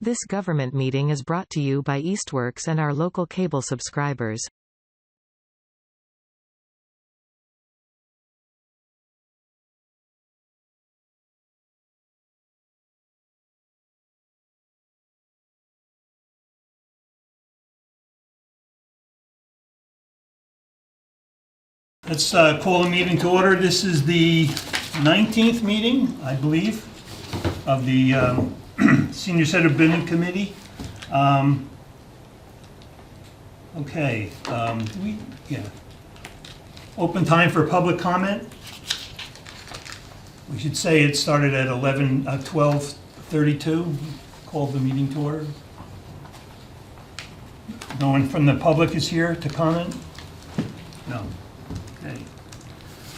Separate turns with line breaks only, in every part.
This government meeting is brought to you by Eastworks and our local cable subscribers.
Let's call the meeting to order. This is the 19th meeting, I believe, of the Senior Center Building Committee. Okay, open time for public comment. We should say it started at 12:32. Called the meeting to order. No one from the public is here to comment? No.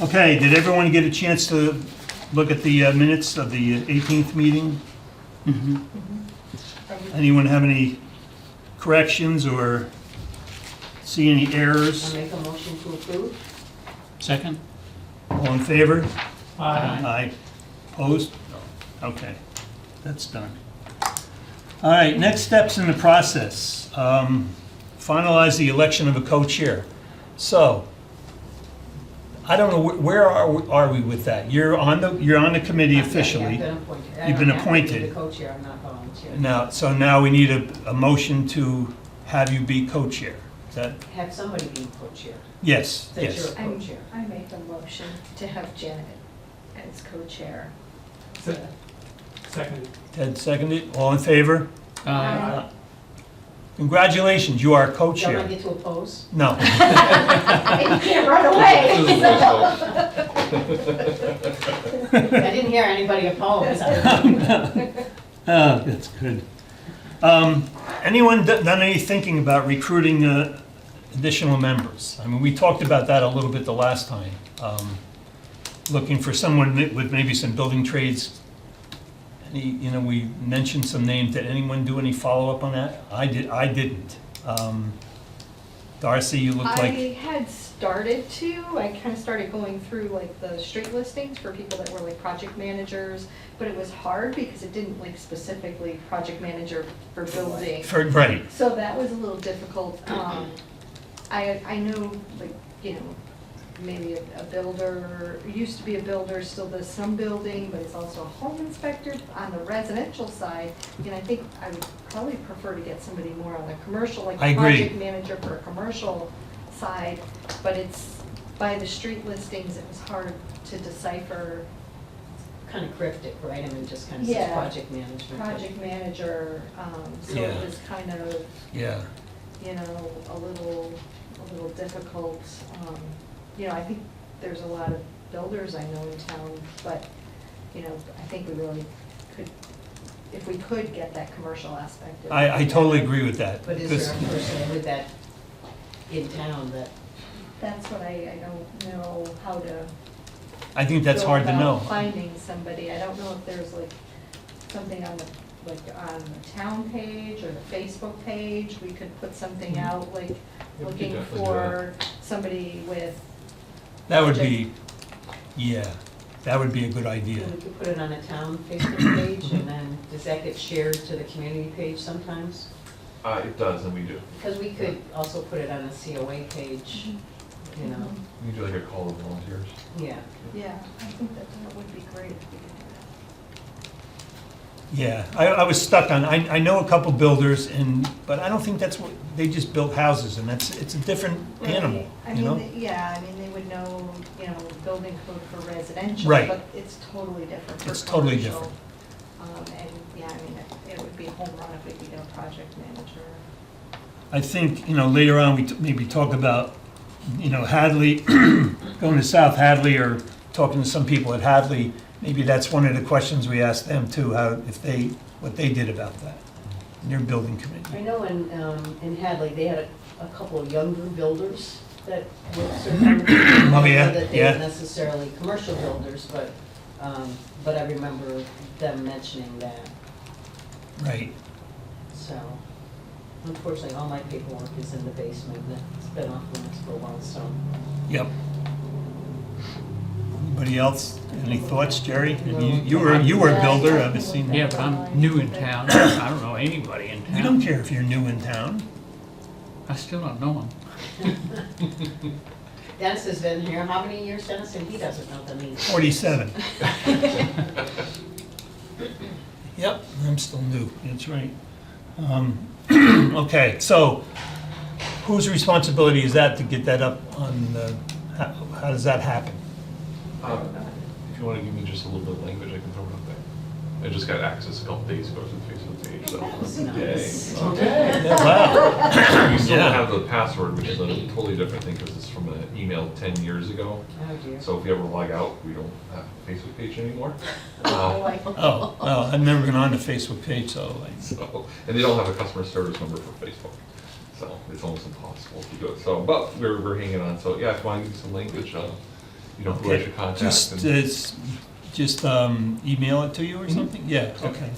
Okay, did everyone get a chance to look at the minutes of the 18th meeting? Mm-hmm. Anyone have any corrections or see any errors?
I'll make a motion to approve.
Second?
All in favor?
Aye.
Aye. Opposed? No. Okay, that's done. All right, next steps in the process. Finalize the election of a co-chair. So, I don't know, where are we with that? You're on the committee officially.
Yeah, I've been appointed.
You've been
I don't have to
appointed.
be the co-chair, I'm not volunteering.
Now we need a motion to have you be co-chair. Is that,
Have somebody be co-chair.
yes,
That you're
yes.
a co-chair.
I make a motion to have Janet as co-chair.
Second.
Ted seconded, all in favor?
Aye.
Congratulations, you are
Don't I
co-chair.
get to oppose?
No,
And you can't run away.
I didn't hear anybody oppose.
that's good. Anyone done any thinking about recruiting additional members? I mean, we talked about that a little bit the last time. Looking for someone with maybe some building trades. We mentioned some names. Did anyone do any follow-up on that? I didn't. Darcy, you look
I
like,
had started to, I kind of started going through like the street listings for people that were like project managers, but it was hard because it didn't like specifically project manager for building.
right,
So that was a little difficult. I know, like, maybe a builder, used to be a builder, still does some building, but it's also a home inspector on the residential side. And I think I would probably prefer to get somebody more on the commercial, like
I
a
agree.
project manager for a commercial side. But it's, by the street listings, it was hard to decipher
Kind of cryptic, right? I mean, just kind of says
Yeah.
project management.
project manager. So
Yeah.
it was kind of,
yeah.
a little difficult. I think there's a lot of builders I know in town, but, I think we really could, if we could get that commercial aspect.
I totally agree with that.
But is
because-
there a person with that in town that,
That's what I don't know how to.
I think that's
go
hard to
about
know.
Finding somebody. I don't know if there's like something on the town page or the Facebook page. We could put something out, like,
we could
looking
definitely do
for somebody with.
That would be, yeah, that would be a good idea.
we could put it on a town Facebook page, and then does that get shared to the community page sometimes?
It does, and we do.
Because we could also put it on a COA page,
We do like a call of volunteers.
yeah.
Yeah, I think that would be great if we could do
Yeah, I was stuck on, I know a couple builders, but I don't think that's what, they just build houses, and it's a different
that.
animal,
I
you know?
mean, they would know, building code for residential.
Right.
But it's totally different for
It's totally
commercial.
different.
And, it would be a home run if we could get a project manager.
I think, later on, we maybe talk about, Hadley, going to South Hadley, or talking to some people at Hadley. Maybe that's one of the questions we asked them too, what they did about that, in their building
I
committee.
know in Hadley, they had a couple of younger builders that worked certain.
Oh, yeah,
That they
yeah.
weren't necessarily commercial builders, but I remember them mentioning that,
Right.
so. Unfortunately, all my paperwork is in the basement, and it's been off limits for a while, so.
Yep. Anybody else? Any thoughts, Jerry? You were a builder, I've seen.
Yeah, but I'm new in town. I don't know anybody in town.
We don't care if you're new in town.
I still don't know them.
Dennis has been here, how many years, Dennis, and he doesn't know the meaning.
47. Yep, I'm still new, that's right. Okay, so whose responsibility is that to get that up on the, how does that happen?
If you want to give me just a little bit of language, I can throw it up there. I just got access a couple days ago to the Facebook page, so.
That was nice.
Yeah, wow.
You still
Yeah.
have the password, which is a totally different thing because it's from an email 10 years ago.
Oh dear.
So if you ever log out, we don't have a Facebook page anymore.
Oh, well, I've never been on the Facebook page, so
So, and they don't have a customer service number for Facebook. So it's almost impossible to do it. So, but we're hanging on. So yeah, if you want to give me some language, you know, who I should contact.
Just email it to you or something? Yeah, okay.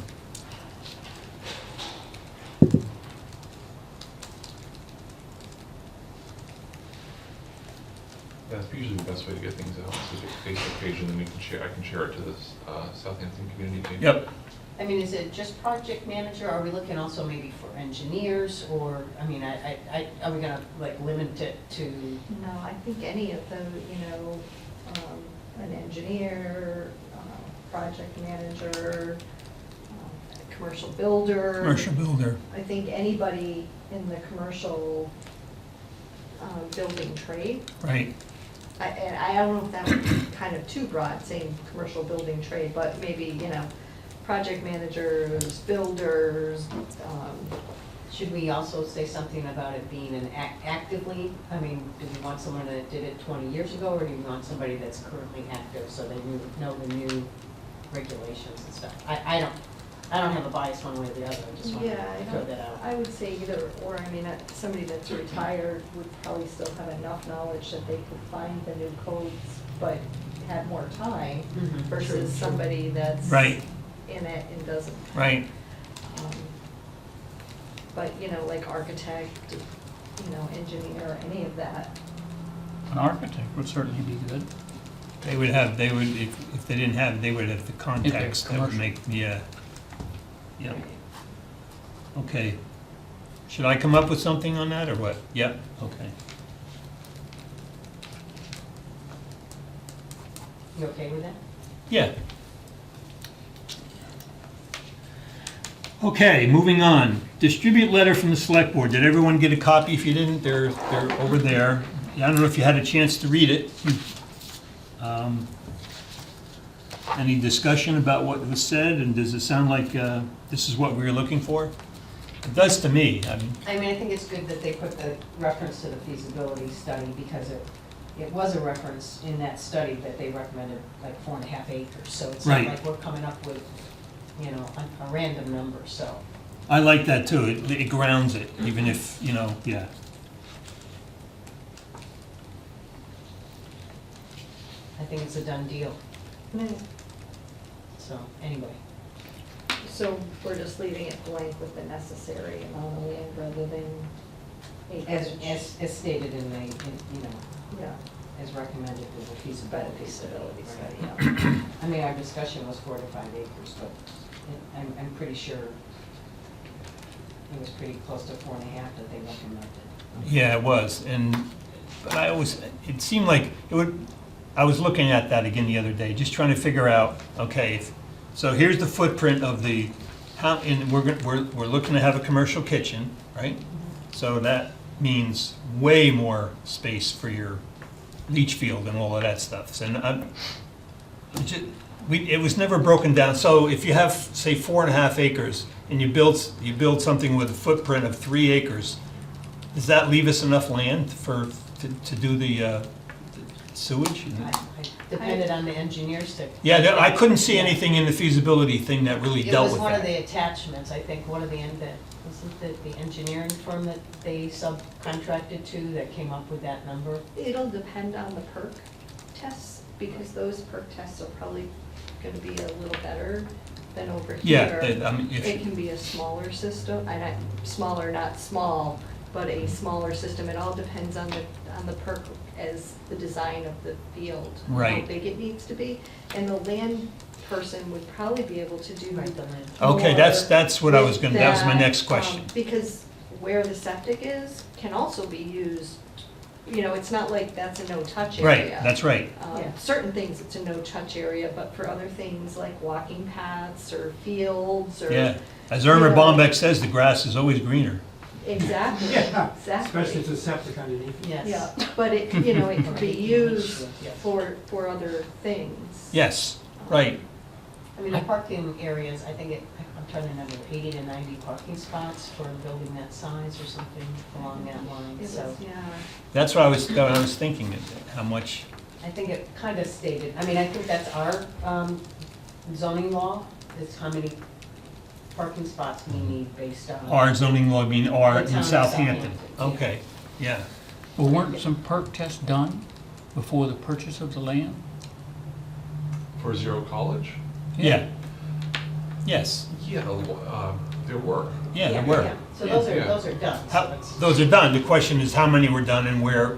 Yeah, it's usually the best way to get things out, is to get a Facebook page and then we can share, I can share it to this Southampton community page.
Yep.
I mean, is it just project manager? Are we looking also maybe for engineers or, I mean, are we gonna like limit it to?
No, I think any of the, an engineer, project manager, commercial builder.
Commercial builder,
I think anybody in the commercial building trade.
right.
And I don't know if that would be kind of too broad, saying commercial building trade, but maybe, project managers, builders.
Should we also say something about it being an actively? I mean, do we want someone that did it 20 years ago, or do we want somebody that's currently active so they know the new regulations and stuff? I don't have a bias one way or the other, I just want
Yeah,
to
I
throw
don't,
that out.
I would say either, or, somebody that's retired would probably still have enough knowledge that they could find the new codes, but have more time
Mhm.
versus
True, true.
somebody that's
Right.
in it and doesn't.
Right.
But, like architect, engineer, any of that.
An architect would certainly be good.
They would, if they didn't have, they would have the contacts that would
commercial.
make, yeah. Okay. Should I come up with something on that, or what? Yep, okay.
You okay with that?
Yeah. Okay, moving on. Distribute letter from the select board. Did everyone get a copy? If you didn't, they're over there. I don't know if you had a chance to read it. Any discussion about what was said, and does it sound like this is what we were looking for? It does to me.
I think it's good that they put the reference to the feasibility study because it was a reference in that study that they recommended like 4.5 acres. So it's not
Right.
like we're coming up with, a random number, so.
I like that too. It grounds it, even if, yeah.
I think it's a done deal. So, anyway.
So we're just leaving it blank with the necessary amount of land rather than acreage.
As stated in the,
Yeah,
as recommended in the feasibility
but
study.
feasibility study,
Right.
yeah.
Our discussion was 4 to 5 acres, but I'm pretty sure it was pretty close to 4.5 that they recommended.
Yeah, it was, but it seemed like I was looking at that again the other day, just trying to figure out, okay, so here's the footprint of and we're looking to have a commercial kitchen, right? So that means way more space for your leach field and all of that stuff. And it was never broken down. So if you have, say, 4.5 acres, and you build something with a footprint of 3 acres, does that leave us enough land to do the sewage?
I depended on the engineers to.
Yeah, I couldn't see anything in the feasibility thing that really
It
dealt
was
with
one of
that.
the attachments, I think, wasn't the engineering firm that they subcontracted to that came up with that number?
It'll depend on the perk tests, because those perk tests are probably gonna be a little better than over here.
Yeah,
It can be a smaller system, smaller, not small, but a smaller system. It all depends on the perk as the design of the field. How
Right.
big it needs to be, and the land person would probably be able to do.
Right, the land.
Okay, that's what I was gonna, that was my
that,
next question.
Because where the septic is can also be used, you know, it's not like that's a no-touch area.
Right, that's right.
Yeah.
Certain things, it's a no-touch area, but for other things like walking paths or fields or.
Yeah, as Irma
Yeah.
Bombeck says, the grass is always greener.
Exactly,
Yeah,
exactly.
especially if there's septic underneath.
Yes.
Yeah, but it, you know, it could be used
Yes.
for other things.
Yes, right.
I mean, the parking areas, I think I'm trying to remember, 80 to 90 parking spots for a building that size or something along that line,
It
so.
was, yeah.
That's what I was thinking, how much,
I think it kind of stated, I mean, I think that's our zoning law, is how many parking spots we need based on.
our zoning law, I mean, our
The
in
town of
Southampton.
Southampton, yeah.
Okay, yeah.
Well, weren't some perk tests done before the purchase of the land?
For Zero College?
Yeah. Yes,
Yeah, there were.
yeah, there
Yeah,
were.
yeah. So those
Yeah.
are done, so
How-
it's.
Those are done. The question is how many were done and where,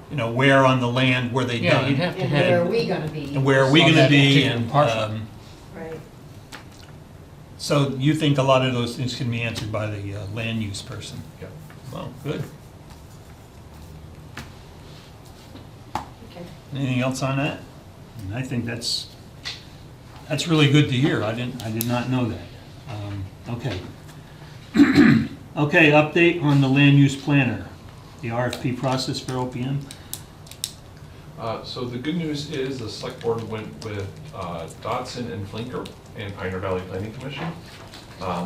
you know, where on the land were they
Yeah, you'd
done?
have to
And where are
have,
we gonna be?
And where are we
On
gonna
that
be?
particular
And,
parcel.
Right.
so you think a lot of those things can be answered by the land use person?
Yeah.
Well, good.
Okay.
Anything else on that? And I think that's really good to hear. I did not know that. Okay. Okay, update on the land use planner, the RFP process for OPM.
So the good news is the select board went with Dodson and Flinker and Pioneer Valley Planning Commission.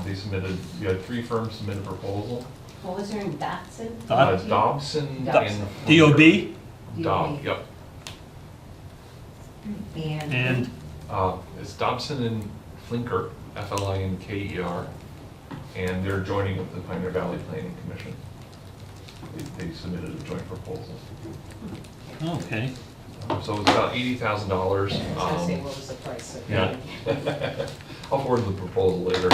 They submitted, we had 3 firms submit a proposal.
What was there in Dotson?
Dobson
Dobson.
and.
DOB
Dob, yep.
and,
It's Dobson and Flinker, Flinker, and they're joining with the Pioneer Valley Planning Commission. They submitted a joint proposal.
okay.
So it's about $80,000.
I was gonna say, what was the price of
Yeah.
it?
I'll forward the proposal later.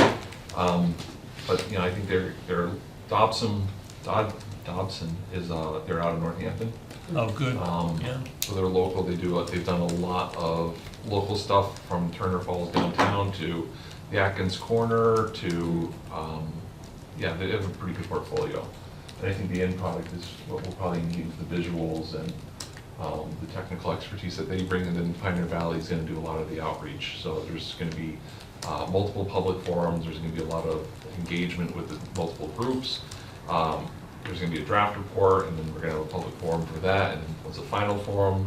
But, you know, I think they're Dobson is, they're out of Northampton.
Oh, good.
Um,
Yeah.
So they're local, they've done a lot of local stuff from Turner Falls downtown to the Atkins Corner to, yeah, they have a pretty good portfolio. And I think the end product is what we'll probably need with the visuals and the technical expertise that they bring, and then Pioneer Valley is gonna do a lot of the outreach. So there's gonna be multiple public forums, there's gonna be a lot of engagement with the multiple groups. There's gonna be a draft report, and then we're gonna have a public forum for that, and then once the final forum,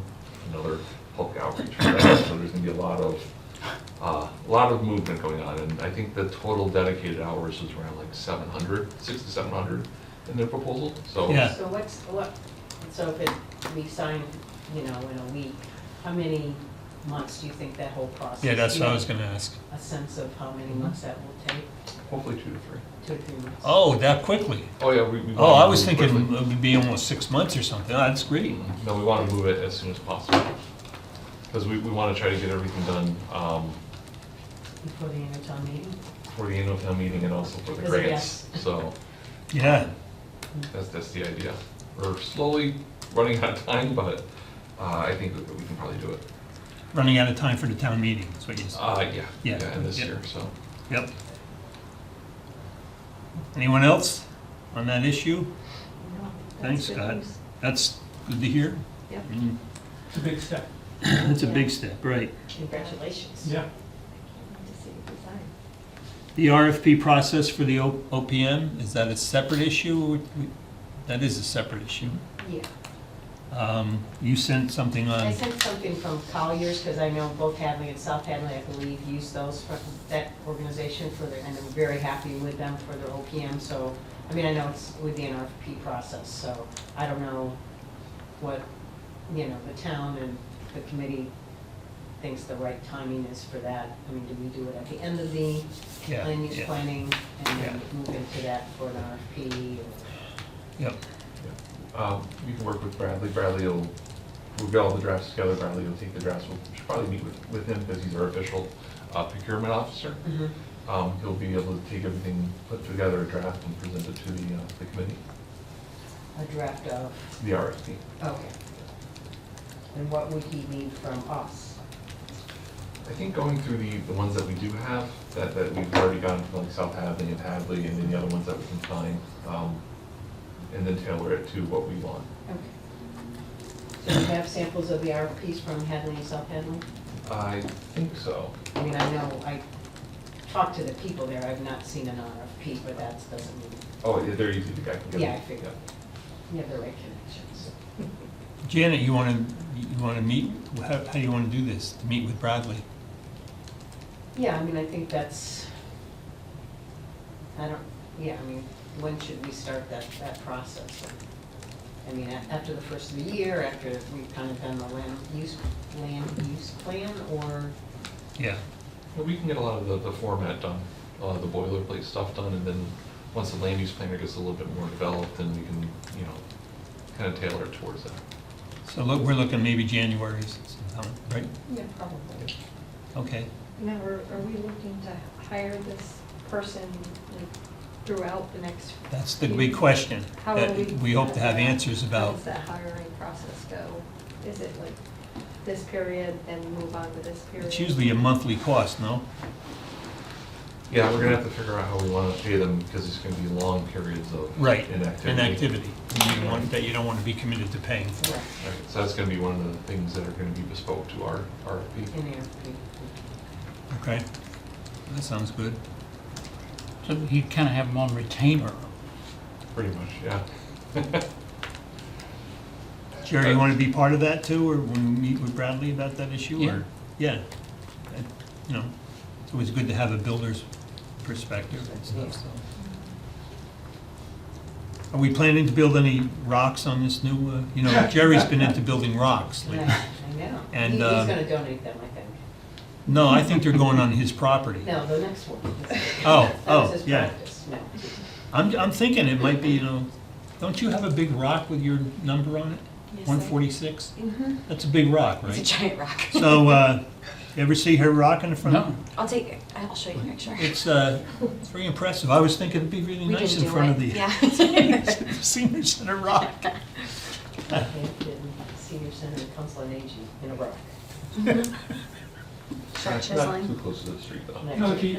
another public outreach for that. So there's gonna be a lot of movement going on, and I think the total dedicated hours was around like 600 to 700 in their proposal, so.
Yeah.
So if we sign, you know, in a week, how many months do you think that whole process?
Yeah, that's
do you
what I was
have
gonna ask.
A sense of how many months that will take,
Hopefully 2 to 3.
2 to 3 months?
Oh, that quickly?
Oh, yeah, we.
Oh, I was
wanna move
thinking
quickly.
it would be almost 6 months or something. Oh, that's great.
No, we want to move it as soon as possible, because we want to try to get everything done
Before the annual town meeting?
for the annual town meeting and also for the
Because of
grants. So
Yeah.
that's the idea. We're slowly running out of time, but I think that we can probably do it.
Running out of time for the town meeting, is what you said.
Yeah,
Yeah,
yeah, and this
yeah.
year, so.
Yep. Anyone else on that issue?
No, that's
Thanks,
good
Scott.
news.
That's good to hear.
Yep.
Mm,
It's a big step.
That's a big step, right.
Congratulations.
Yeah.
Can't wait to see the design.
The RFP process for the OPM, is that a separate issue? That is a separate issue.
Yeah.
You sent something
I
on,
sent something from Colliers, because I know both Hadley and South Hadley, I believe, use those, for that organization for their, and I'm very happy with them for their OPM, so, I mean, I know it's with the RFP process, so I don't know what, you know, the town and the committee thinks the right timing is for that. I mean, do we do it at the end of the
yeah,
land use
yeah,
planning and
Yeah.
then move into that for an RFP?
yep.
You can work with Bradley. We'll get all the drafts together. Bradley will take the drafts. We should probably meet with him because he's our official procurement officer.
Mhm.
He'll be able to take everything, put together a draft and present it to the committee,
A draft of,
the RFP.
okay. And what would he need from us?
I think going through the ones that we do have, that we've already gotten from like South Hadley and Hadley, and then the other ones that we can find, and then tailor it to what we want.
Okay. So you have samples of the RFPs from Hadley and South Hadley?
I think so.
I mean, I know, I talked to the people there, I've not seen an RFP, but that doesn't mean,
Oh, yeah, they're easy to get.
yeah, I figured. You have the right connections.
Janet, you want to meet, how do you want to do this, to meet with Bradley?
Yeah, I mean, I think that's, I don't, yeah, I mean, when should we start that process? I mean, after the first of the year, after we've kind of done the land use plan, or?
Yeah.
Well, we can get a lot of the format done, a lot of the boilerplate stuff done, and then once the land use planner gets a little bit more developed, then we can, you know, kind of tailor it towards that.
So look, we're looking maybe January sometime, right?
Yeah, probably.
Okay.
Now, are we looking to hire this person like, throughout the next?
That's the
few-
big question
How
that
are
we hope to have answers
How
about.
does that hiring process go? Is it like this period, then move on to this period?
It's usually a monthly cost, no?
Yeah, we're gonna have to figure out how we wanna pay them, because it's gonna be long periods of
Right,
inactivity.
inactivity. That you don't want to be committed to paying for.
Right,
Right, so that's gonna be one of the things that are gonna be bespoke to our RFP.
in the RFP.
Okay, that sounds good.
So he'd kind of have them on retainer.
Pretty much, yeah.
Jerry, you want to be part of that too, or when we meet with Bradley about that issue,
Yeah.
or? Yeah. You know, it's always good to have a builder's perspective and stuff, so. Are we planning to build any rocks on this new, you know, Jerry's been into building rocks
I
lately.
know.
And,
He's
um,
gonna donate them, I think.
No, I think they're going on his property.
No, the next one.
Oh,
That was
oh,
his
yeah.
practice, no.
I'm thinking it might be, you know, don't you have a big rock with your number on it?
Yes, I do.
146?
Mm-hmm.
That's a big rock,
It's a
right?
giant rock.
So, you ever see her rock in the front?
No.
I'll take it. I'll show you a picture.
It's very impressive. I was thinking it'd be really
We
nice
didn't
in
do
front of
it.
the
Yeah.
senior center rock.
Southampton Senior Center Council on Aging in a row.
Start
Not
chiseling.
too close to the street, though.
No, if he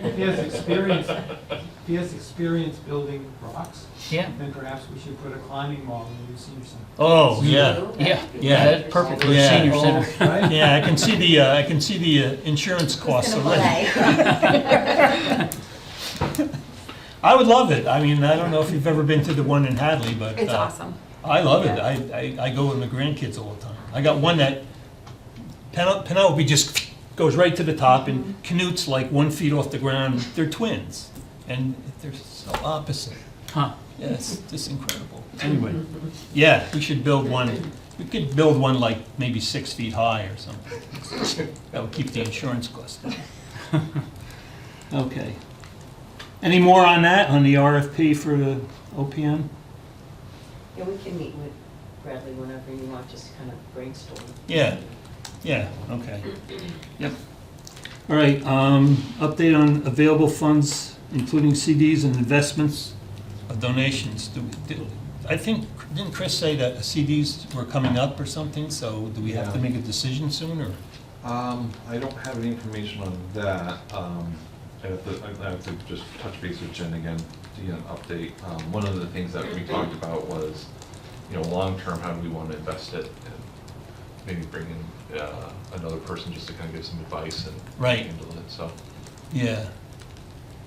has experience building rocks,
Yeah.
then perhaps we should put a climbing wall in the senior center.
Oh, yeah.
Yeah,
Yeah.
that's perfect for the
Yeah.
senior
Oh,
center.
Right?
Yeah, I can see the insurance costs already. I would love it. I mean, I don't know if you've ever been to the one in Hadley, but.
It's awesome.
I love it. I go with my grandkids all the time. I got one that Penelope just goes right to the top, and Canute's like 1 feet off the ground. They're twins, and they're so opposite.
Huh.
Yeah, it's just incredible. Anyway, yeah, we should build one. We could build one like maybe 6 feet high or something. That would keep the insurance costs down. Okay. Any more on that, on the RFP for the OPM?
Yeah, we can meet with Bradley whenever you want, just to kind of brainstorm.
Yeah, yeah, okay. Yep. All right, update on available funds, including CDs and investments, donations. I think, didn't Chris say that CDs were coming up or something, so do we have to
Yeah.
make a decision soon, or?
I don't have any information on that. I have to just touch base with Jen again to get an update. One of the things that we talked about was, you know, long-term, how do we want to invest it? And maybe bring in another person just to kind of give some advice and
Right.
handle it, so.
Yeah.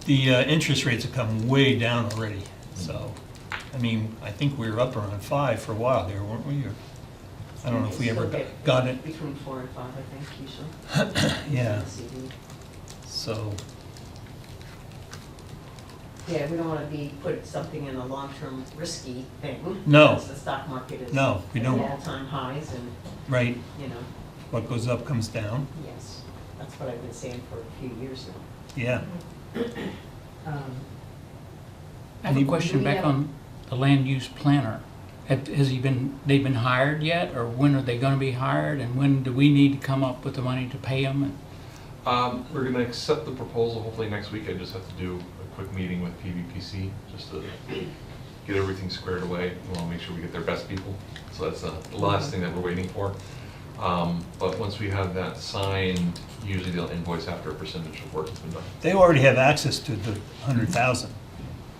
The interest rates have come way down already, so, I mean, I think we were up around 5 for a while there, weren't we? Or I don't know if we ever
Still
got it.
Between 4 and 5, I think, usually.
Yeah,
CD.
so,
Yeah, we don't want to be, put something in a long-term risky thing.
No.
Because the stock market is.
No, we
at
don't.
all-time highs and,
right,
you know,
what goes up comes down,
yes, that's what I've been saying for a few years now.
yeah.
I have a question
Do we
back
have-
on the land use planner. Has they've been hired yet, or when are they gonna be hired, and when do we need to come up with the money to pay them?
We're gonna accept the proposal hopefully next week. I just have to do a quick meeting with PVPC just to get everything squared away. We wanna make sure we get their best people, so that's the last thing that we're waiting for. But once we have that signed, usually they'll invoice after a percentage of work has been done.
They already have access to the 100,000,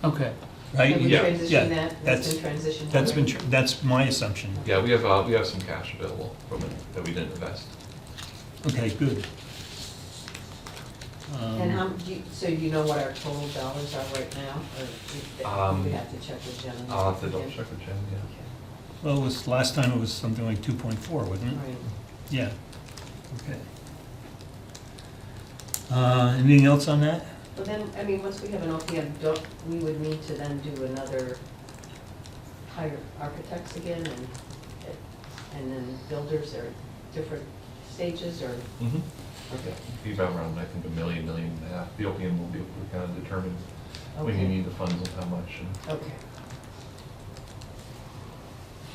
Okay.
right?
Have we
Yeah.
transitioned that?
That's-
Been transitioned
That's been,
already?
that's my assumption.
Yeah, we have some cash available from it that we didn't invest.
Okay, good.
And how, so you know what our total dollars are right now, or we have to check with Jen? on
I'll have to
that?
double check with Jen, yeah.
Okay.
Well, it was, last time it was something like 2.4, wasn't it?
Right.
Yeah, okay. Anything else on that?
Well then, I mean, once we have an OPM, don't, we would need to then do another, hire architects again and then builders or different stages or,
Mm-hmm.
okay.
Be about around, I think, $1 million, $1.5 million. The OPM will be able to kind of determine when you
Okay.
need the funds and how much. And
Okay.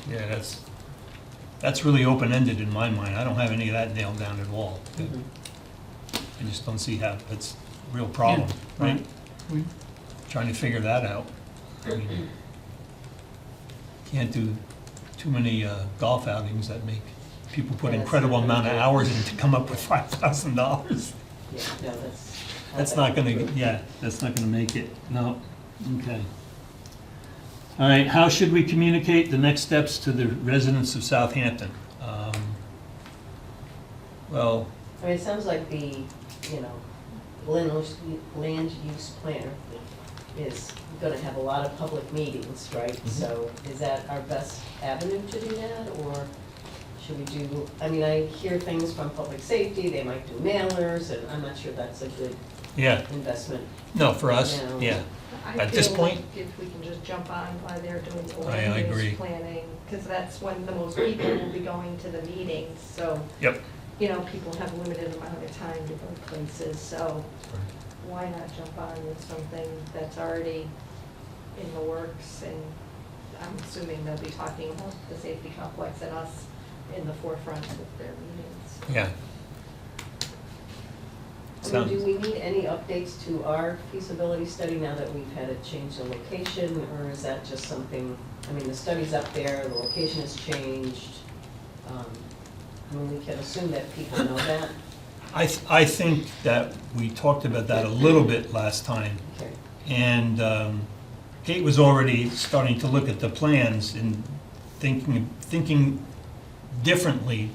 Yeah, that's really open-ended in my mind. I don't have any of that nailed down at all.
Mhm.
I just don't see how, it's a real problem,
Yeah,
right?
We-
Trying to figure that out. I mean, can't do too many golf outings that make people put
Yeah, that's
incredible
not
amount of
gonna
hours in to come up with $5,000.
Yeah, no, that's.
That's not gonna, yeah, that's not gonna make it, no, okay. All right, how should we communicate the next steps to the residents of Southampton? Well,
I mean, it sounds like the, you know, land use planner is gonna have a lot of public meetings, right? So is that our best avenue to do that, or should we do, I mean, I hear things from public safety, they might do mailers, and I'm not sure that's a good
yeah,
investment.
no, for us,
No.
yeah.
I
At this
feel
point-
like if we can just jump on while they're doing the
I
land
agree.
use planning, because that's when the most people will be going to the meetings, so,
Yep.
you know, people have a limited amount of time to go places, so why not jump on with something that's already in the works, and I'm assuming they'll be talking about the safety complex and us in the forefront of their meetings.
Yeah.
I mean, do we need any updates to our feasibility study now that we've had to change the location, or is that just something, I mean, the study's up there, the location has changed. I mean, we can assume that people know that.
I think that we talked about that a little bit last time,
Okay.
and Kate was already starting to look at the plans and thinking differently,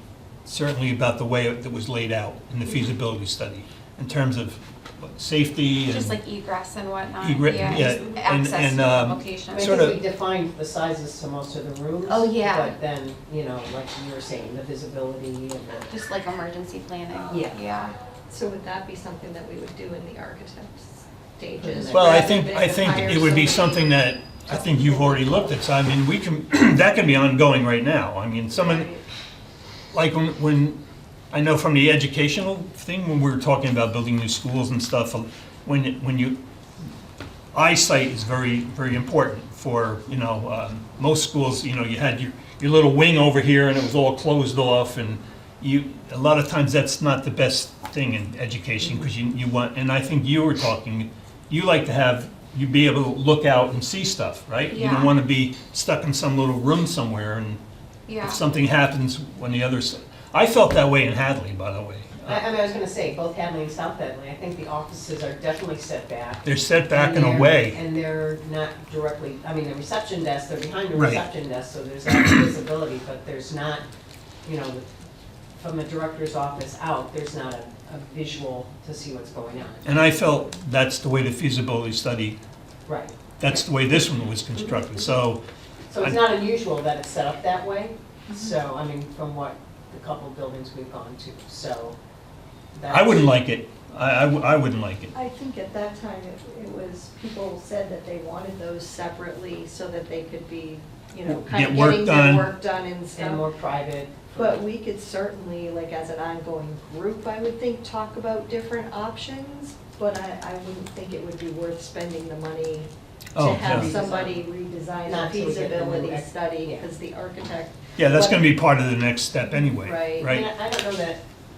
certainly about the way it was laid out in the feasibility study, in terms of what, safety and...
Just like egress and whatnot.
Egre-
Yeah,
yeah,
just
and-
access
and,
to the
I
location.
mean, I
Sort
think
of-
we defined the sizes to most of the rooms.
Oh, yeah.
But then, you know, like you were saying, the visibility and the,
Just like emergency planning.
Yeah.
Yeah.
So would that be something that we would do in the architect's stages?
Well, I
rather
think,
than
I think
hire
it would be
somebody?
something that, I think you've already looked at, so I mean, we can, that can be ongoing right now. I mean, some of,
Right.
like when, I know from the educational thing, when we were talking about building new schools and stuff, when you, eyesight is very, very important for, you know, most schools, you know, you had your little wing over here and it was all closed off, and a lot of times that's not the best thing in education, because you want, and I think you were talking, you like to have, you be able to look out and see stuff, right? You don't
Yeah.
want to be stuck in some little room somewhere, and
Yeah.
if something happens when the others, I felt that way in Hadley, by the way.
I mean, I was gonna say, both Hadley and South Hadley, I think the offices are definitely set back.
They're set back in
And
a
they're-
way.
And they're not directly, I mean, the reception desk, they're behind the
Right.
reception desk, so there's that visibility, but there's not, you know, from the director's office out, there's not a visual to see what's going on.
And I felt that's the way the feasibility study,
Right.
that's the way this one was constructed, so,
So it's not unusual that it's set up that way, so, I mean, from what the couple buildings we've gone to, so.
I wouldn't like it. I wouldn't like it.
I think at that time, it was, people said that they wanted those separately so that they could be, you know, kind
Get
of
work
getting
done.
their work done and
And
stuff.
more private.
But we could certainly, like as an ongoing group, I would think, talk about different options, but I wouldn't think it would be worth spending the money
Oh,
to have
yeah.
somebody redesign
Not
the
till we get the new
feasibility
ex-
study,
yeah.
because the architect,
Yeah, that's gonna be part of the next step anyway,
Right.
I mean,
right?
I don't know that,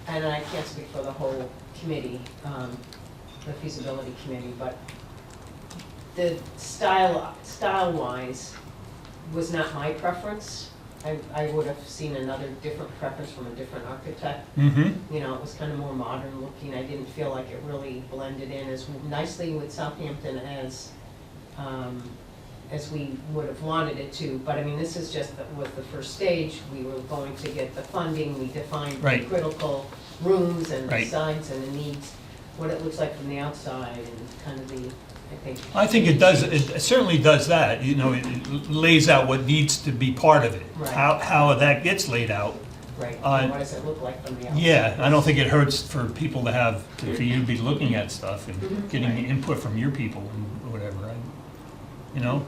and I can't speak for the whole committee, the feasibility committee, but the style-wise was not my preference. I would have seen another different preference from a different architect.
Mm-hmm.
You know, it was kind of more modern looking. I didn't feel like it really blended in as nicely with Southampton as we would have wanted it to. But I mean, this is just with the first stage. We were going to get the funding. We defined the
Right.
critical rooms and the
Right.
sides and the needs, what it looks like from the outside and kind of the,
I think it does, it certainly does that, you know, it lays out what needs to be part of it.
Right.
How that gets laid out.
right,
Uh,
and what does it look like from the outside?
Yeah, I don't think it hurts for people to have, for you to be looking at stuff and
Mhm.
getting
Right.
input from your people and whatever, you know?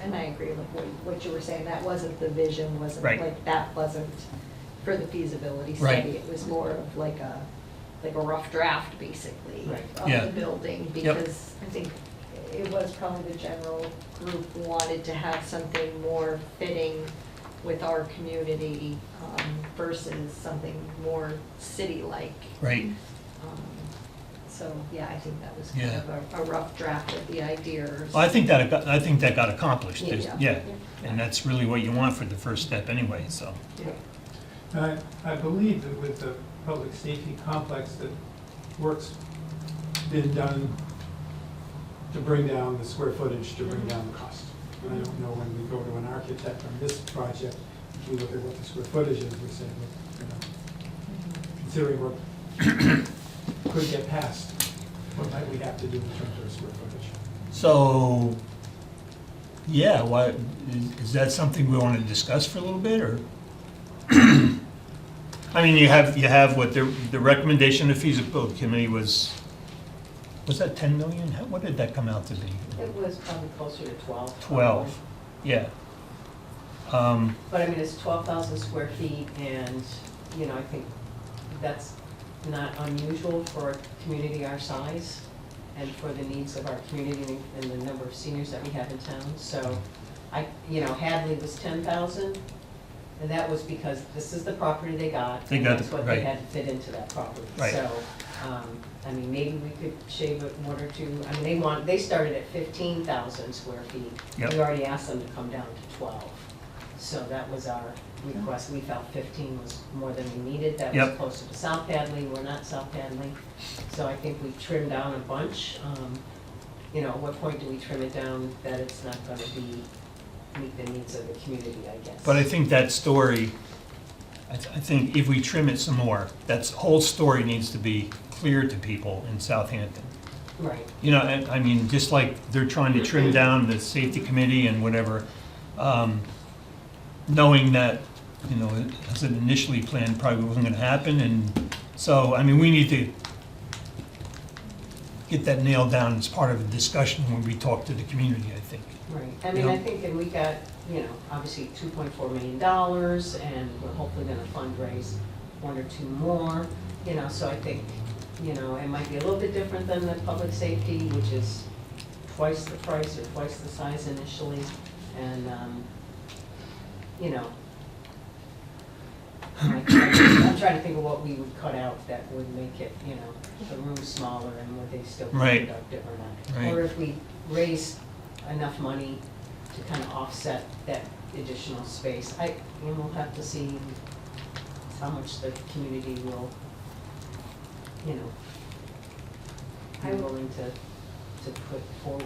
And I agree with what you were saying, that wasn't the vision, wasn't,
Right.
like, that wasn't for the feasibility
Right.
study. It was more of like a rough draft, basically,
Right.
Yeah.
of the building,
Yep.
because I think it was probably the general group wanted to have something more fitting with our community versus something more city-like.
Right,
So, yeah, I think that was
Yeah.
kind of a rough draft of the ideas.
I think that got accomplished, There's-
Yeah.
yeah, and that's really what you want for the first step anyway, so.
I believe that with the public safety complex, that work's been done to bring down the square footage, to bring down the cost. And I don't know when we go to an architect on this project, if we look at what the square footage is, we say, look, you know, considering what could get passed, what might we have to do in terms of square footage?
So, yeah, is that something we want to discuss for a little bit, or? I mean, you have what the recommendation of the feasibility committee was that 10 million? What did that come out to be?
It was probably closer to 12.
12, yeah.
But I mean, it's 12,000 square feet, and, you know, I think that's not unusual for a community our size and for the needs of our community and the number of seniors that we have in town. So, Hadley was 10,000, and that was because this is the property they got.
They
and
got
that's
the-
what
right.
they had to fit into that property.
Right.
So, I mean, maybe we could shave it one or two. I mean, they started at 15,000 square feet.
Yep.
We already asked them to come down to 12. So that was our request. We felt 15 was more than we needed. That was
Yep.
closer to South Hadley. We're not South Hadley. So I think we trimmed down a bunch. At what point do we trim it down that it's not going to meet the needs of the community, I guess?
But I think that story, I think if we trim it some more, that whole story needs to be clear to people in Southampton.
Right.
You know, and I mean, just like they're trying to trim down the safety committee and whatever, knowing that, you know, as it initially planned, probably wasn't gonna happen, and so, I mean, we need to get that nailed down as part of the discussion when we talk to the community, I think.
Right. I mean, I
Yeah.
think, and we got, obviously $2.4 million, and we're hopefully going to fundraise one or two more, so I think, it might be a little bit different than the public safety, which is twice the price or twice the size initially, and, I'm trying to think of what we would cut out that would make it, the room smaller, and would they still be
Right.
productive or not?
Right.
Or if we raise enough money to kind of offset that additional space. We'll have to see how much the community will, be willing to put forward.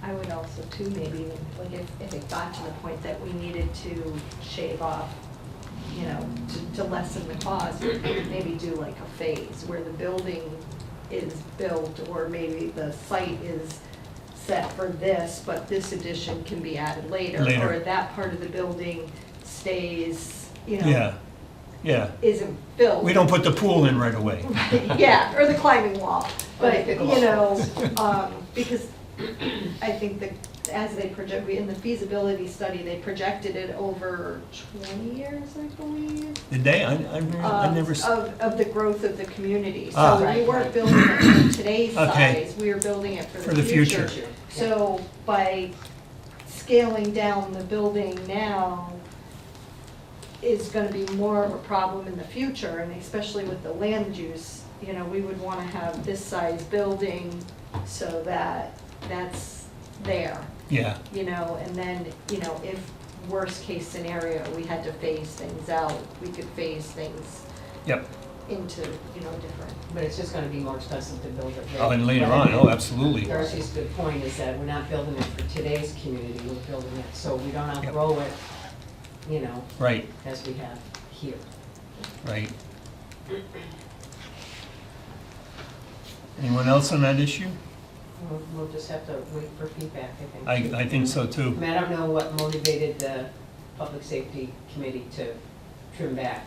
I would also too, maybe, like if it got to the point that we needed to shave off, to lessen the cost, maybe do like a phase where the building is built, or maybe the site is set for this, but this addition can be added later.
Later.
Or that part of the building stays,
Yeah, yeah.
isn't built.
We don't put the pool in right away.
Yeah, or the climbing wall,
Or the
but,
pickleball
because I think that as they project, in the feasibility study, they projected it over 20 years, I believe.
Did they? I never,
Of the growth of the community.
Ah.
So we
Right,
weren't
right.
building it for today's
Okay.
size, we were building it
For
for
the
the future.
future.
So by scaling down the building now is gonna be more of a problem in the future, and especially with the land use, we would wanna have this size building so that that's there.
yeah,
And then, if worst case scenario, we had to phase things out, we could phase things
Yep.
into, different.
But it's just gonna be more expensive to build it.
Oh, and later on, oh, absolutely.
Darcy's good point is that we're not building it for today's community, we're building it so we don't outgrow it,
Right,
as we have here.
right. Anyone else on that issue?
We'll just have to wait for feedback, I think.
I think so
I
too.
mean, I don't know what motivated the Public Safety Committee to trim back.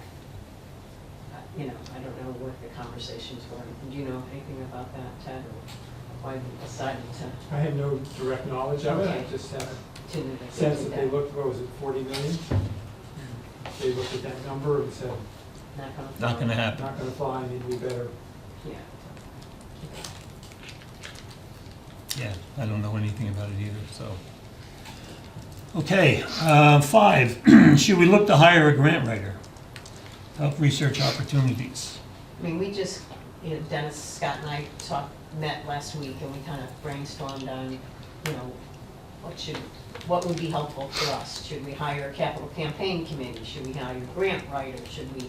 I don't know what the conversations were. Do you know anything about that, Ted, or why they decided
I had no direct knowledge of it, I
Okay.
just had a
to
sense that they
that?
looked, what was it, 40 million? They looked at that number and said,
Not gonna happen.
not gonna fly, maybe we better.
Yeah.
Yeah, I don't know anything about it either, so. Okay, 5, should we look to hire a grant writer? Help research opportunities.
I mean, we just, Dennis, Scott and I met last week and we kind of brainstormed on, what would be helpful for us? Should we hire a capital campaign committee? Should we hire a grant writer? Should we,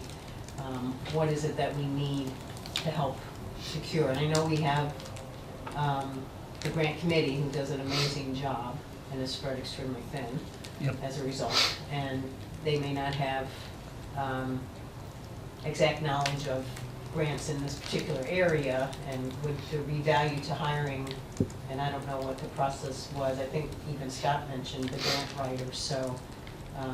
what is it that we need to help secure? And I know we have, the grant committee who does an amazing job and is spread extremely thin
Yep.
as a result. And they may not have, exact knowledge of grants in this particular area, and would there be value to hiring, and I don't know what the process was, I think even Scott mentioned the grant writer, so I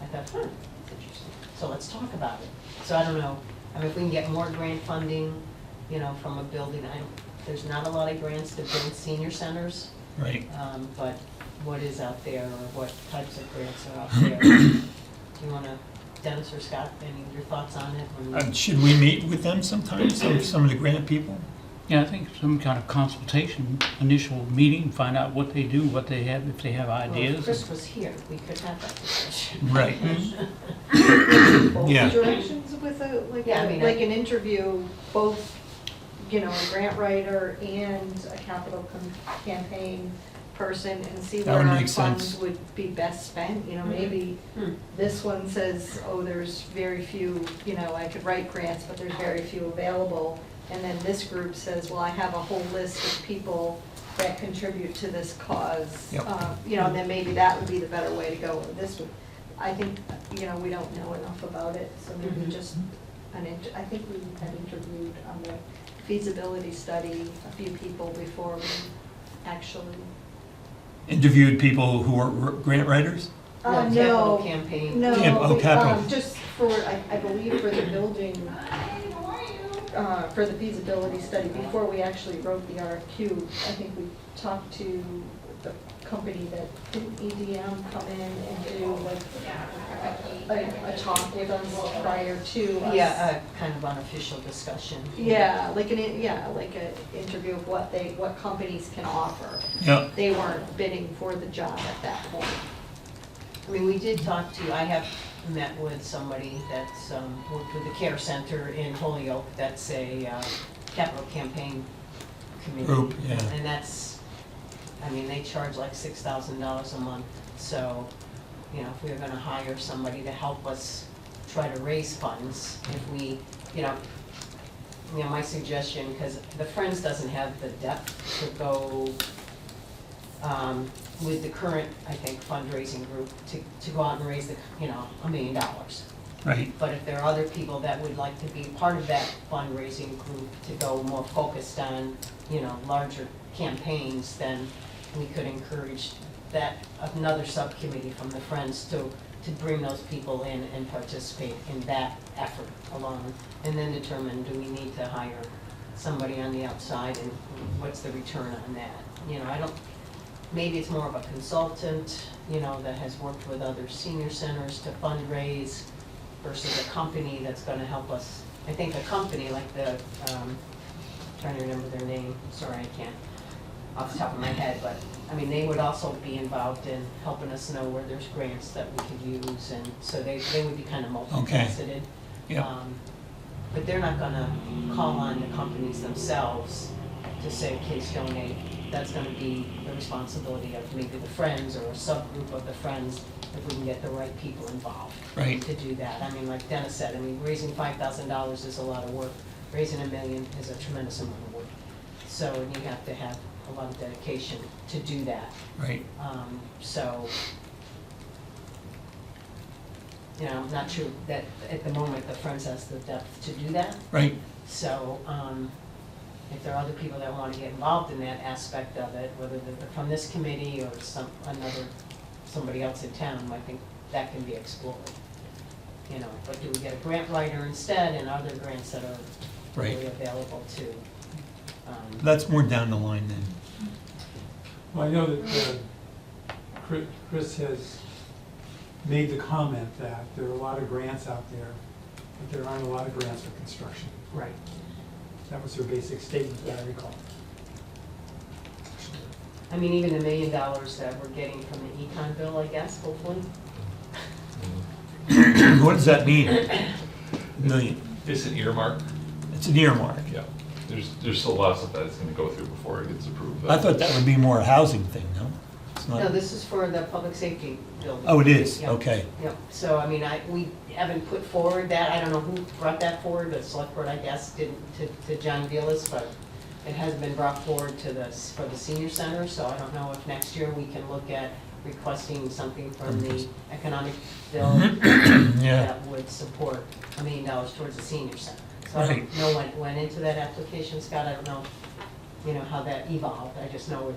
thought, that's interesting, so let's talk about it. So I don't know, if we can get more grant funding, from a building, there's not a lot of grants to build senior centers,
Right.
but what is out there, or what types of grants are out there? Do you wanna, Dennis or Scott, any of your thoughts on it?
Should we meet with them sometime, some of the grant people?
Yeah, I think some kind of consultation, initial meeting, find out what they do, what they have, if they have
Well, if
ideas.
Chris was here, we could have that discussion.
Right.
Both
Yeah.
directions with
Yeah, I mean,
like an interview, both, a grant writer and a capital campaign person, and see
That
where
would
our
make
funds
sense.
would be best spent, maybe
Hmm.
this one says, oh, there's very few, I could write grants, but there's very few available. And then this group says, well, I have a whole list of people that contribute to this cause.
Yep.
And then maybe that would be the better way to go. Or this would, I think, we don't know enough about it, so maybe
Mhm.
just I think we had interviewed on the feasibility study a few people before we actually.
Interviewed people who are grant writers?
No, capital campaign.
No,
capital.
just for, I believe for the building, for the feasibility study, before we actually wrote the RFQ, I think we talked to the company that, didn't EDM come in and do a talk with us prior to us?
Yeah, a kind of unofficial discussion.
Yeah, like an interview of what companies can offer.
Yeah.
They weren't bidding for the job at that point.
I mean, we did talk to, I have met with somebody that's worked with the care center in Holyoke, that's a capital campaign committee.
Group, yeah.
And that's, they charge like $6,000 a month, so, if we were gonna hire somebody to help us try to raise funds, if we, my suggestion, because the Friends doesn't have the depth to go with the current, I think, fundraising group to go out and raise $1 million.
Right.
But if there are other people that would like to be part of that fundraising group to go more focused on, larger campaigns, then we could encourage that, another subcommittee from the Friends to bring those people in and participate in that effort alone. And then determine, do we need to hire somebody on the outside, and what's the return on that? Maybe it's more of a consultant, that has worked with other senior centers to fundraise versus a company that's gonna help us. I think a company like the, trying to remember their name, sorry, I can't off the top of my head, but, they would also be involved in helping us know where there's grants that we could use, and so they would be kind of multifaceted.
Yeah.
But they're not gonna call on the companies themselves to say, please donate that's gonna be the responsibility of maybe the Friends or a subgroup of the Friends, if we can get the right people involved.
Right.
To do that. I mean, like Dennis said, I mean, raising $5,000 is a lot of work. Raising $1 million is a tremendous amount of work. So, and you have to have a lot of dedication to do that.
Right.
So, you know, I'm not sure that at the moment the Friends has the depth to do that.
Right.
So, if there are other people that want to get involved in that aspect of it, whether they're from this committee or somebody else in town, I think that can be explored. You know, but do we get a grant writer instead, and other grants that are
Right.
really available too?
That's more down the line then.
Well, I know that Chris has made the comment that there are a lot of grants out there, but there aren't a lot of grants for construction.
Right.
That was her basic statement that I recall.
I mean, even the $1 million that we're getting from the econ bill, I guess, hopefully.
What does that mean? Million.
It's an earmark.
It's an earmark.
Yeah. There's still a lot of stuff that it's gonna go through before it gets approved.
I thought that would be more a housing thing, no? It's not.
No, this is for the public safety building.
Oh, it is?
Yeah.
Okay.
Yep, so I mean, we haven't put forward that, I don't know who brought that forward, the select board, I guess, didn't, to John Vilas, but it hasn't been brought forward for the senior center, so I don't know if next year we can look at requesting something from the economic bill
Yeah.
that would support $1 million towards the senior center. So I don't know when it went into that application, Scott, I don't know, you know, how that evolved, I just know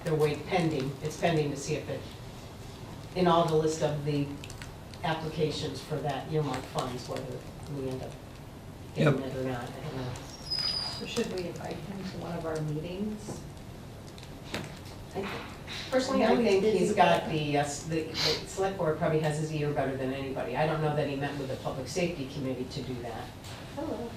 they're pending to see if it, in all the list of the applications for that earmark funds, whether we end up getting
Yep.
it or not, I don't know.
So should we invite him to one of our meetings?
Personally,
I
I
know he's
think
busy,
he's got
but-
the select board probably has his ear better than anybody. I don't know that he met with the public safety committee to do that.
Hello.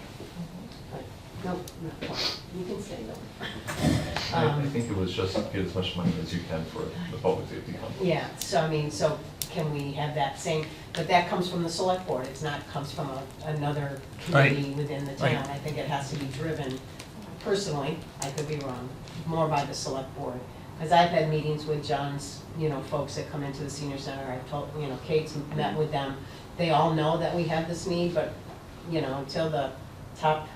But, no, not quite. You can stay though.
I think it was just get as much money as you can for the public safety company.
Yeah, so I mean, so can we have that same, but that comes from the select board, it's not, comes from another committee within the town.
Right.
I think it has to be driven, personally, I could be wrong, more by the select board. Because I've had meetings with John's, you know, folks that come into the senior center, I've told, you know, Kate's met with them. They all know that we have this need, but, you know, until the top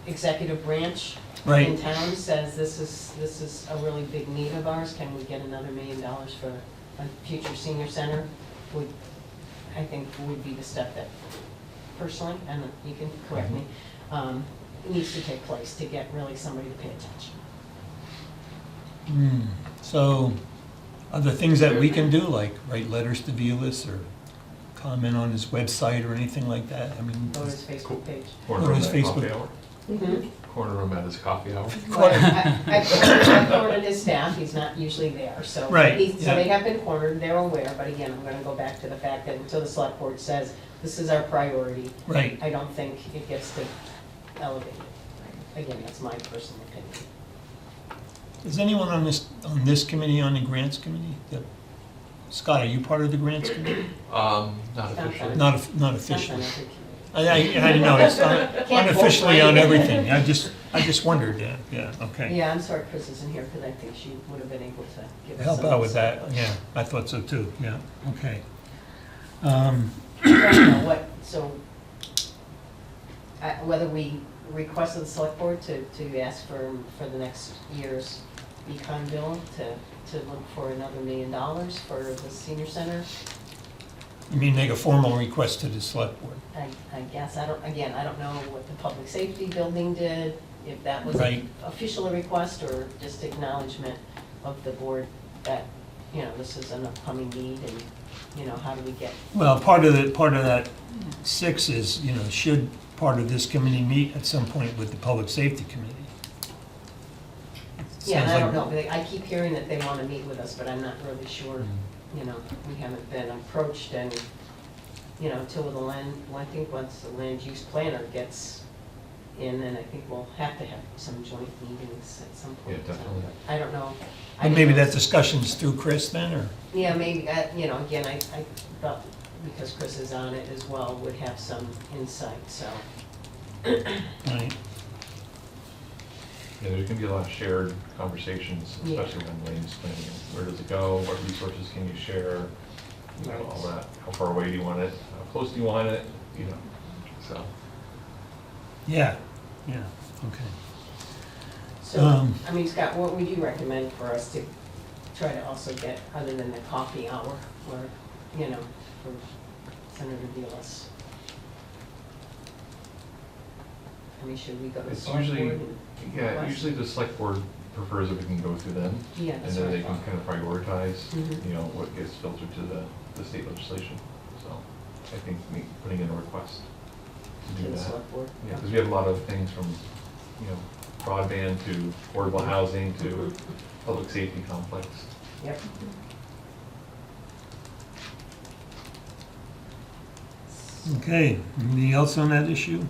executive branch
Right.
in town says this is a really big need of ours, can we get another $1 million for a future senior center? I think would be the step that, personally, and you can correct me, needs to take place to get really somebody to pay attention.
So, are there things that we can do, like write letters to Vilas or comment on his website or anything like that? I mean,
Go to his Facebook page.
Corner
Or
room
his
at
Facebook.
coffee hour.
Mhm.
Corner room at his coffee hour.
Well, I've cornered his staff, he's not usually there, so.
Right,
So
yeah.
they have been cornered, they're aware, but again, I'm gonna go back to the fact that until the select board says, this is our priority,
right.
I don't think it gets to elevate it. Again, that's my personal opinion.
Is anyone on this committee, on the grants committee? Scott, are you part of the grants committee?
Not officially.
Not
It's not
officially.
on every committee.
I know, it's
Can't
unofficially
vote
on
right.
everything. I just wondered, yeah, okay.
Yeah, I'm sorry Chris isn't here, because I think she would have been able to give us
Help
some
out with that,
insight.
yeah, I thought so too, yeah, okay.
I don't know what, so, whether we requested the select board to ask for the next year's econ bill to look for another $1 million for the senior center,
You mean make a formal request to the select board?
I guess, I don't know what the public safety building did, if that was
Right.
an official request or just acknowledgement of the board that, you know, this is an upcoming need and, you know, how do we get,
Well, part of that 6 is, you know, should part of this committee meet at some point with the public safety committee?
yeah, and
Sounds
I don't
like-
know, I keep hearing that they want to meet with us, but I'm not really sure, you know, we haven't been approached and, you know, until the land, well, I think once the land use planner gets in, then I think we'll have to have some joint meetings at some point.
Yeah, definitely.
I don't know.
And maybe that discussion's through Chris then, or?
Yeah, maybe, you know, again, I thought, because Chris is on it as well, would have some insight, so.
Right.
Yeah, there can be a lot of shared conversations,
Yeah.
especially when land use planning. Where does it go? What resources can you share? You know, all that. How far away do you want it? How close do you want it? You know, so.
Yeah, yeah, okay.
So, I mean, Scott, what would you recommend for us to try to also get, other than the coffee hour, or, you know, for Senator Vilas? I mean, should we go to
It's
select
usually,
board and
yeah,
request?
usually the select board prefers that we can go through them.
Yeah,
And
that's
then
what I
they can
thought.
kind of prioritize,
Mhm.
you know, what gets filtered to the state legislation. So I think putting in a request to
To
do
the
that.
select board?
Yeah, because we have a lot of things from, you know, broadband to affordable housing to
Mhm.
public safety complex.
Yep.
Okay, anything else on that issue?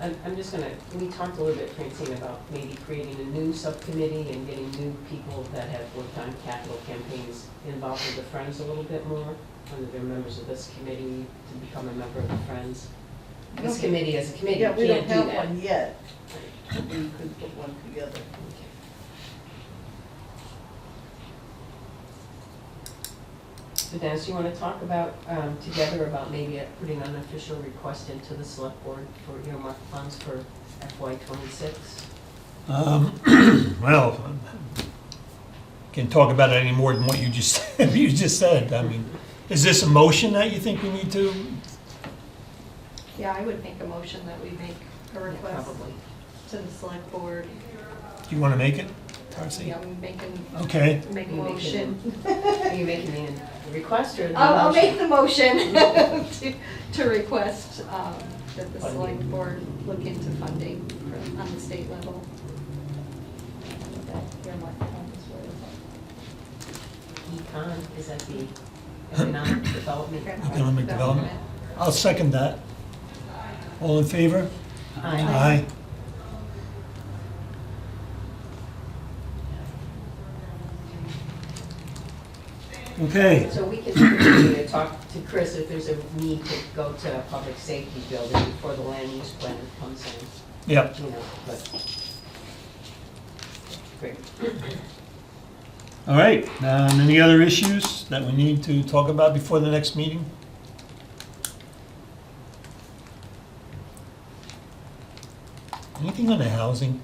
I'm just gonna, we talked a little bit, Francine, about maybe creating a new subcommittee and getting new people that have worked on capital campaigns involved with the Friends a little bit more, whether they're members of this committee to become a member of the Friends. This
Okay.
committee as a committee
Yeah,
can't
we
do
don't
that.
have one yet. We could put one together.
So Dennis, you wanna talk about, together about maybe putting an official request into the select board for earmark funds for FY '26?
Well, can't talk about it any more than what you just, you just said. I mean, is this a motion that you think we need to?
Yeah, I would make a motion that we make a request
Probably.
to the select board.
Do you want to make it, Darcy?
Yeah, I'm making,
Okay,
make a
You making-
motion.
Are you making the request or the
I'll
motion?
make the motion to request that the select
Funding.
board look into funding on the state level.
Econ, is that the economic development?
economic development. I'll second that. All in favor?
Aye.
Okay,
So we can continue to talk to Chris if there's a need to go to a public safety building before the land use plan comes in,
yep.
you know, but. Great.
All right, any other issues that we need to talk about before the next meeting? Anything on the housing?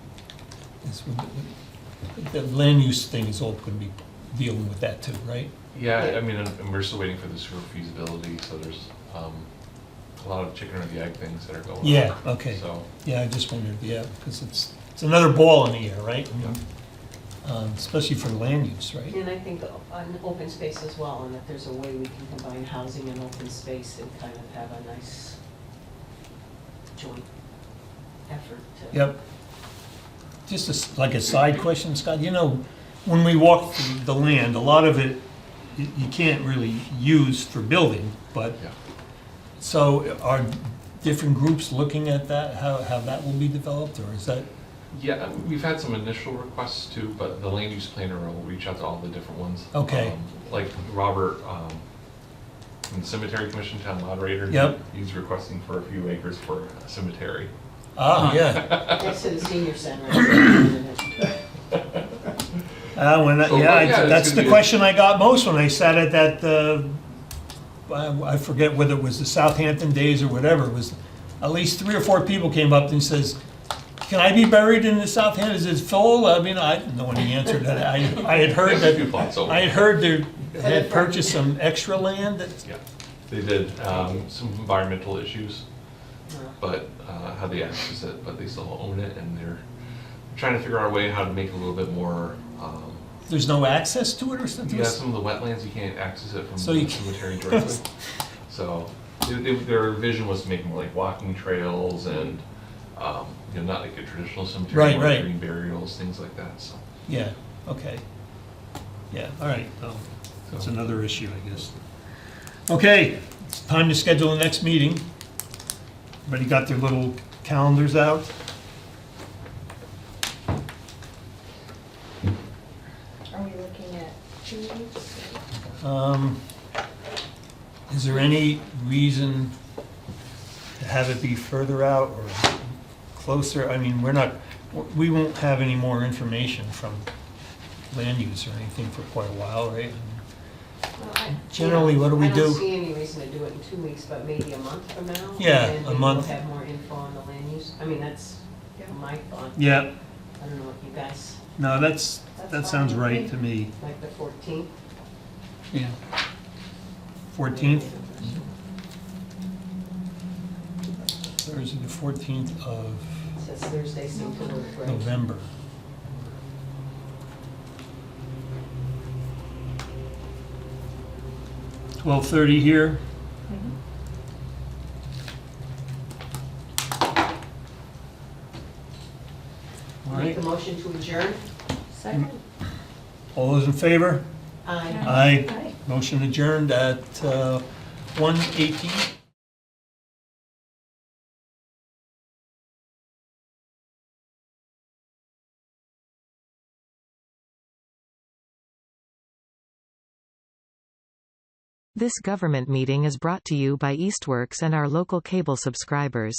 The land use thing is all going to be dealing with that too, right?
Yeah,
Yeah.
I mean, and we're still waiting for the sewer feasibility, so there's a lot of chicken or the egg things that are going on.
Yeah, okay.
So,
Yeah, I just wondered, yeah, because it's another ball in the air, right? Especially for land use, right?
And I think on open space as well, and that there's a way we can combine housing and open space and kind of have a nice joint effort to.
Yep. Just like a side question, Scott, you know, when we walk through the land, a lot of it you can't really use for building, but,
yeah.
so are different groups looking at that, how that will be developed, or is that?
Yeah, we've had some initial requests too, but the land use planner will reach out to all the different ones.
Okay.
Like Robert, from the Cemetery Commission, town moderator.
Yep.
He's requesting for a few acres for a cemetery.
Ah, yeah.
Next to the senior center.
So,
Yeah,
yeah,
that's
it's
the
gonna be
question I got most when I sat at that, I forget whether it was the Southampton days or whatever, it was at least 3 or 4 people came up and says, can I be buried in the Southampton, is it full? I mean, no one answered that. I had heard
There's a few
that,
plots open.
I had heard they had purchased some extra land that,
Yeah, they did, some environmental issues, but, how they access it, but they still own it, and they're trying to figure out a way how to make it a little bit more,
there's no access to it or something?
yeah, some of the wetlands, you can't access it from
So
the
you
cemetery directly. So, their vision was to make more like walking trails and, you know, not like a traditional cemetery.
Right,
more
right.
green burials, things like that, so.
Yeah, okay. Yeah, all right, well, that's another issue, I guess. Okay, it's time to schedule the next meeting. Everybody got their little calendars out?
Are we looking at 2 weeks?
Is there any reason to have it be further out or closer? I mean, we're not we won't have any more information from land use or anything for quite a while, right?
Well,
Generally, what do we
I don't
do?
see any reason to do it in 2 weeks, but maybe a month from now.
Yeah,
and
a
maybe
month.
we'll have more info on the land use. I mean, that's my thought.
Yeah,
I don't know what you guys,
no, that
That's
sounds
fine.
right to me.
like the 14th.
Yeah.
14th? Thursday, the 14th of
It says Thursday seemed to work great.
November. $12:30 here. All
Make
right,
the motion to adjourn.
Second?
all those in favor?
Aye.
Aye.
Aye.
Motion adjourned at 1:18.
This government meeting is brought to you by Eastworks and our local cable subscribers.